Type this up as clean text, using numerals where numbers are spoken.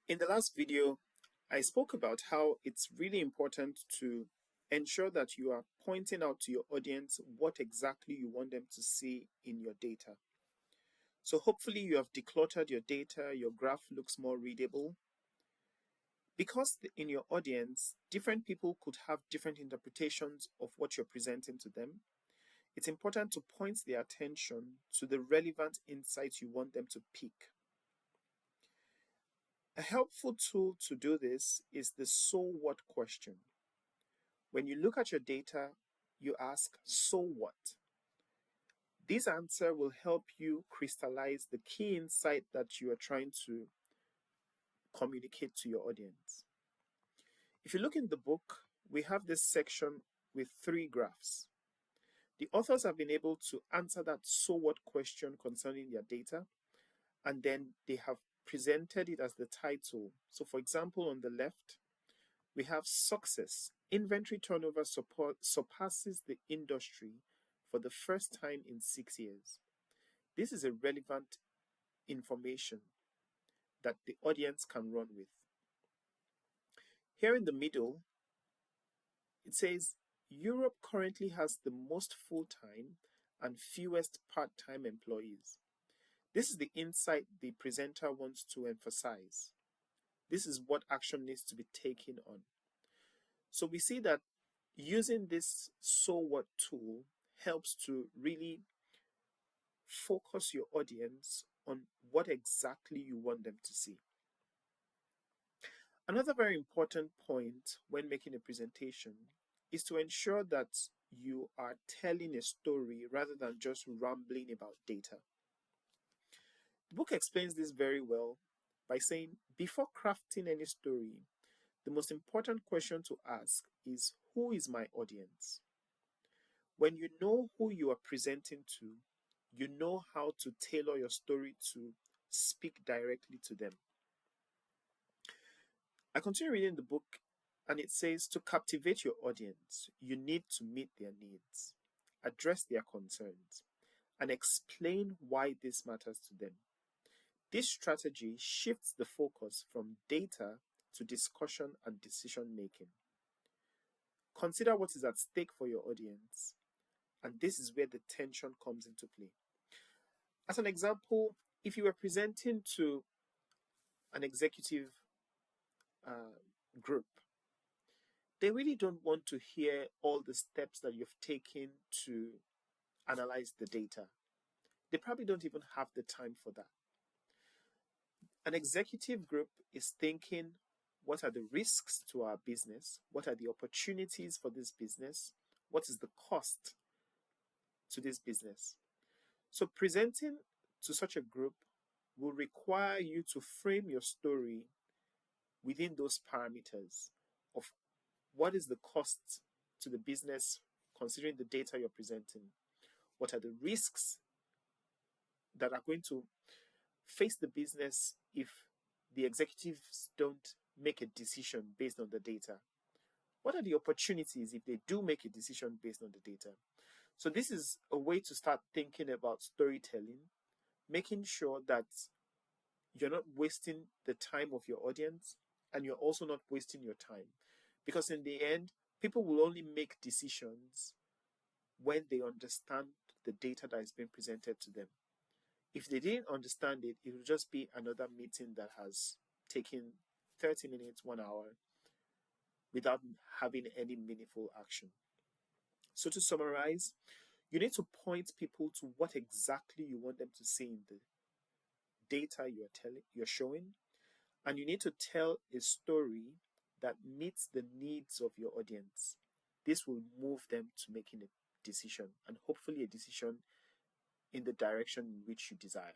In the last video, I spoke about how it's really important to ensure that you are pointing out to your audience what exactly you want them to see in your data. So hopefully you have decluttered your data, your graph looks more readable. Because in your audience, different people could have different interpretations of what you're presenting to them, it's important to point their attention to the relevant insights you want them to pick. A helpful tool to do this is the so what question. When you look at your data, you ask, so what? This answer will help you crystallize the key insight that you are trying to communicate to your audience. If you look in the book, we have this section with 3 graphs. The authors have been able to answer that so what question concerning their data, and then they have presented it as the title. So for example, on the left, we have success. Inventory turnover surpasses the industry for the first time in 6 years. This is a relevant information that the audience can run with. Here in the middle, it says Europe currently has the most full-time and fewest part-time employees. This is the insight the presenter wants to emphasize. This is what action needs to be taken on. So we see that using this so what tool helps to really focus your audience on what exactly you want them to see. Another very important point when making a presentation is to ensure that you are telling a story rather than just rambling about data. The book explains this very well by saying, before crafting any story, the most important question to ask is, who is my audience? When you know who you are presenting to, you know how to tailor your story to speak directly to them. I continue reading the book, and it says, to captivate your audience, you need to meet their needs, address their concerns, and explain why this matters to them. This strategy shifts the focus from data to discussion and decision making. Consider what is at stake for your audience, and this is where the tension comes into play. As an example, if you were presenting to an executive group, they really don't want to hear all the steps that you've taken to analyze the data. They probably don't even have the time for that. An executive group is thinking, what are the risks to our business? What are the opportunities for this business? What is the cost to this business? So presenting to such a group will require you to frame your story within those parameters of what is the cost to the business considering the data you're presenting? What are the risks that are going to face the business if the executives don't make a decision based on the data? What are the opportunities if they do make a decision based on the data? So this is a way to start thinking about storytelling, making sure that you're not wasting the time of your audience and you're also not wasting your time. Because in the end, people will only make decisions when they understand the data that is being presented to them. If they didn't understand it, it will just be another meeting that has taken 30 minutes, 1 hour, without having any meaningful action. So to summarize, you need to point people to what exactly you want them to see in the data you're showing, and you need to tell a story that meets the needs of your audience. This will move them to making a decision, and hopefully a decision in the direction in which you desire.